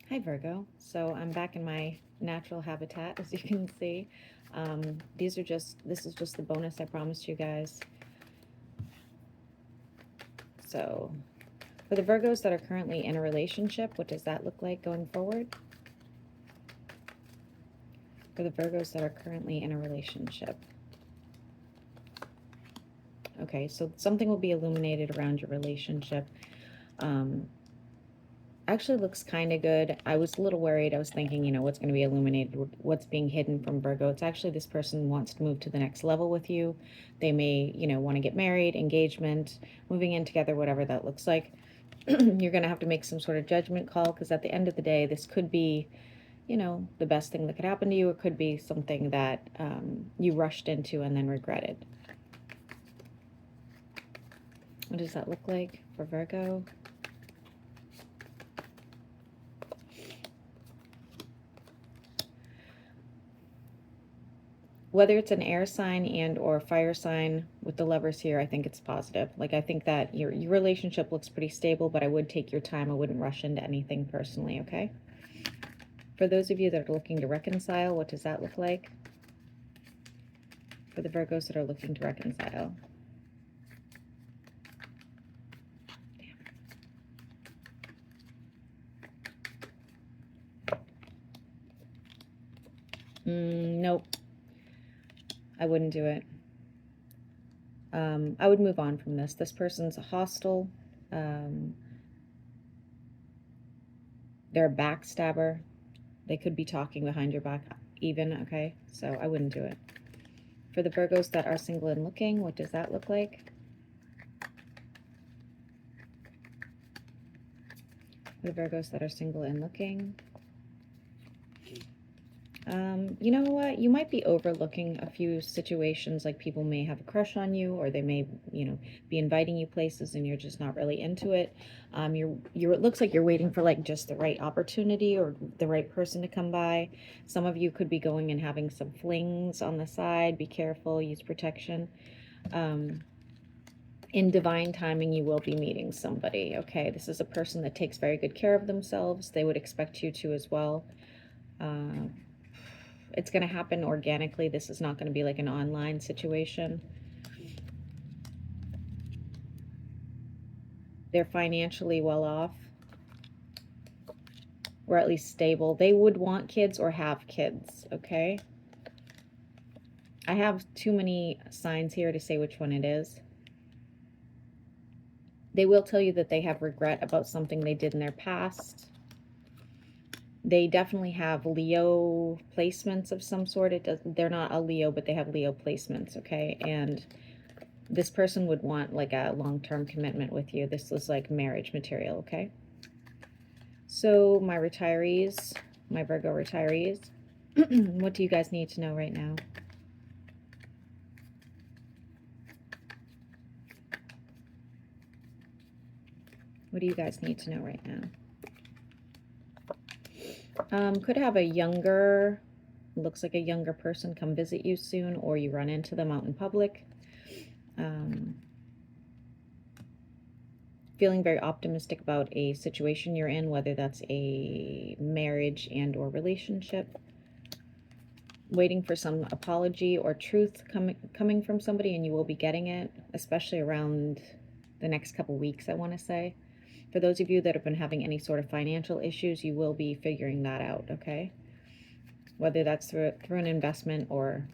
Hi Virgo. So I'm back in my natural habitat, as you can see. This is just the bonus I promised you guys. So for the Virgos that are currently in a relationship, what does that look like going forward? For the Virgos that are currently in a relationship. Okay, so something will be illuminated around your relationship. Actually looks kind of good. I was a little worried. I was thinking, what's going to be illuminated, what's being hidden from Virgo. It's actually this person wants to move to the next level with you. They may, want to get married, engagement, moving in together, whatever that looks like. You're going to have to make some sort of judgment call because at the end of the day, this could be, the best thing that could happen to you. It could be something that you rushed into and then regretted. What does that look like for Virgo? Whether it's an air sign and or fire sign with the Lovers here, I think it's positive. Like, I think that your relationship looks pretty stable, but I would take your time. I wouldn't rush into anything personally, okay? For those of you that are looking to reconcile, what does that look like? For the Virgos that are looking to reconcile. Nope. I wouldn't do it. I would move on from this. This person's hostile. They're a backstabber. They could be talking behind your back even, okay? So I wouldn't do it. For the Virgos that are single and looking, what does that look like? For the Virgos that are single and looking. You know what? You might be overlooking a few situations, like people may have a crush on you, or they may, be inviting you places and you're just not really into it. It looks like you're waiting for like just the right opportunity or the right person to come by. Some of you could be going and having some flings on the side. Be careful, use protection. In divine timing, you will be meeting somebody, okay? This is a person that takes very good care of themselves. They would expect you to as well. It's going to happen organically. This is not going to be like an online situation. They're financially well off, or at least stable. They would want kids or have kids, okay? I have too many signs here to say which one it is. They will tell you that they have regret about something they did in their past. They definitely have Leo placements of some sort. They're not a Leo, but they have Leo placements, okay? And this person would want like a long-term commitment with you. This was like marriage material, okay? So my retirees, my Virgo retirees, what do you guys need to know right now? What do you guys need to know right now? Could have a younger, looks like a younger person come visit you soon, or you run into them out in public. Feeling very optimistic about a situation you're in, whether that's a marriage and or relationship. Waiting for some apology or truth coming from somebody, and you will be getting it, especially around the next couple weeks, I want to say. For those of you that have been having any sort of financial issues, you will be figuring that out, okay? Whether that's through an investment or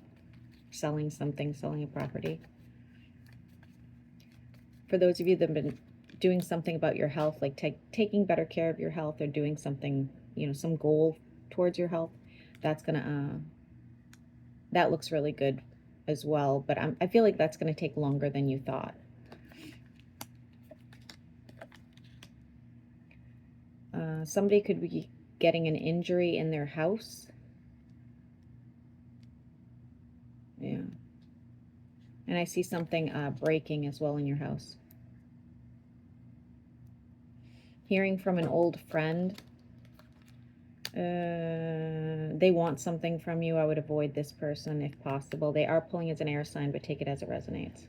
selling something, selling a property. For those of you that have been doing something about your health, like taking better care of your health, or doing something, some goal towards your health, that looks really good as well. But I feel like that's going to take longer than you thought. Somebody could be getting an injury in their house. Yeah. And I see something breaking as well in your house. Hearing from an old friend. They want something from you. I would avoid this person if possible. They are pulling as an air sign, but take it as it resonates.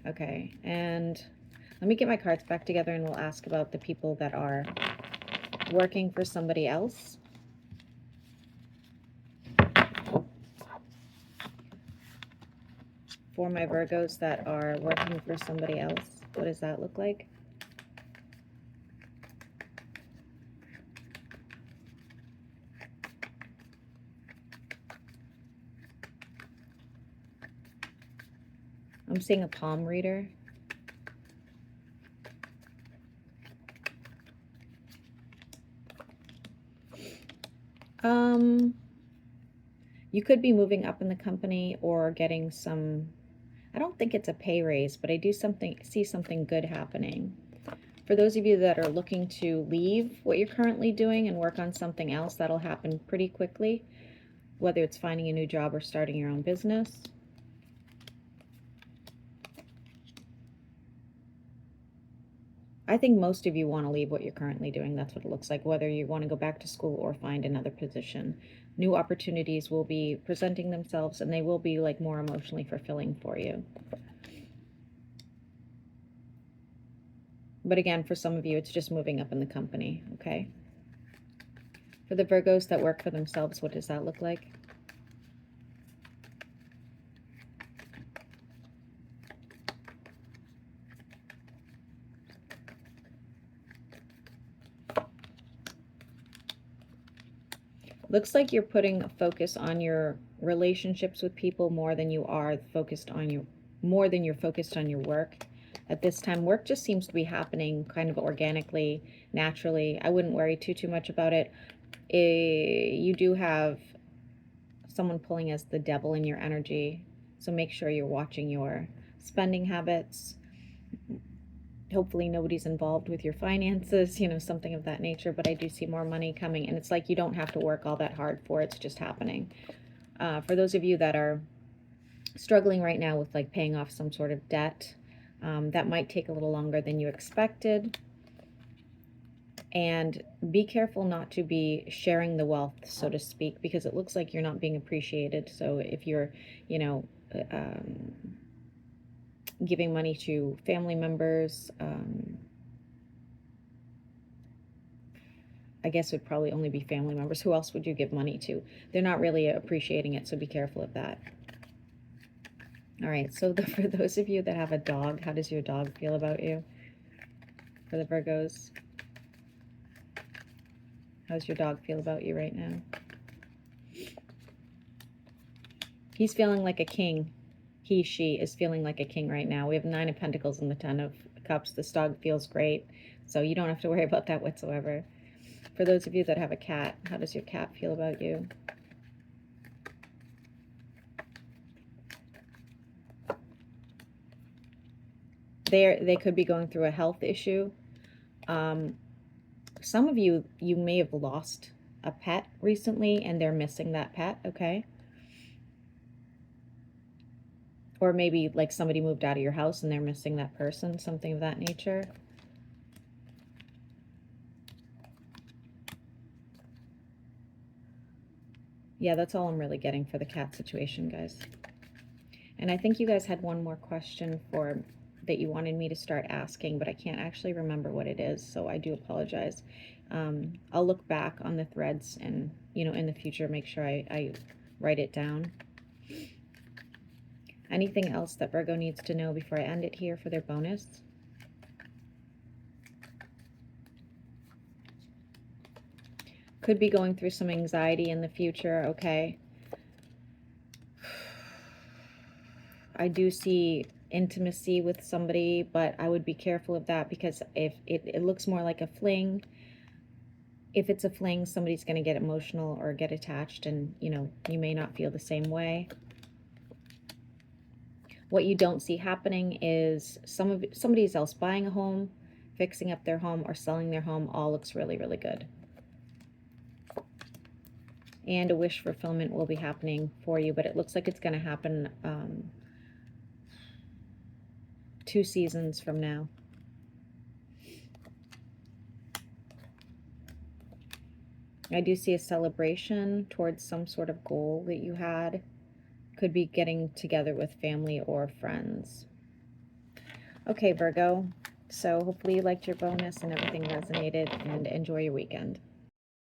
Okay, and let me get my cards back together and we'll ask about the people that are working for somebody else. For my Virgos that are working for somebody else, what does that look like? I'm seeing a palm reader. You could be moving up in the company or getting some, I don't think it's a pay raise, but I do see something good happening. For those of you that are looking to leave what you're currently doing and work on something else, that'll happen pretty quickly, whether it's finding a new job or starting your own business. I think most of you want to leave what you're currently doing. That's what it looks like, whether you want to go back to school or find another position. New opportunities will be presenting themselves, and they will be like more emotionally fulfilling for you. But again, for some of you, it's just moving up in the company, okay? For the Virgos that work for themselves, what does that look like? Looks like you're putting a focus on your relationships with people more than you are focused on your work. At this time, work just seems to be happening kind of organically, naturally. I wouldn't worry too much about it. You do have someone pulling as the devil in your energy, so make sure you're watching your spending habits. Hopefully nobody's involved with your finances, something of that nature, but I do see more money coming, and it's like you don't have to work all that hard for it. It's just happening. For those of you that are struggling right now with like paying off some sort of debt, that might take a little longer than you expected. And be careful not to be sharing the wealth, so to speak, because it looks like you're not being appreciated. So if you're, giving money to family members, I guess it would probably only be family members. Who else would you give money to? They're not really appreciating it, so be careful of that. All right, so for those of you that have a dog, how does your dog feel about you? For the Virgos, how's your dog feel about you right now? He's feeling like a king. She is feeling like a king right now. We have 9 of Pentacles and the 10 of Cups. This dog feels great, so you don't have to worry about that whatsoever. For those of you that have a cat, how does your cat feel about you? They could be going through a health issue. Some of you may have lost a pet recently, and they're missing that pet, okay? Or maybe like somebody moved out of your house and they're missing that person, something of that nature. Yeah, that's all I'm really getting for the cat situation, guys. And I think you guys had one more question that you wanted me to start asking, but I can't actually remember what it is, so I do apologize. I'll look back on the threads and, in the future, make sure I write it down. Anything else that Virgo needs to know before I end it here for their bonus? Could be going through some anxiety in the future, okay? I do see intimacy with somebody, but I would be careful of that, because if it looks more like a fling, if it's a fling, somebody's going to get emotional or get attached, and you may not feel the same way. What you don't see happening is somebody else buying a home, fixing up their home, or selling their home. All looks really, really good. And a wish fulfillment will be happening for you, but it looks like it's going to happen 2 seasons from now. I do see a celebration towards some sort of goal that you had. Could be getting together with family or friends. Okay, Virgo. So hopefully you liked your bonus and everything resonated, and enjoy your weekend.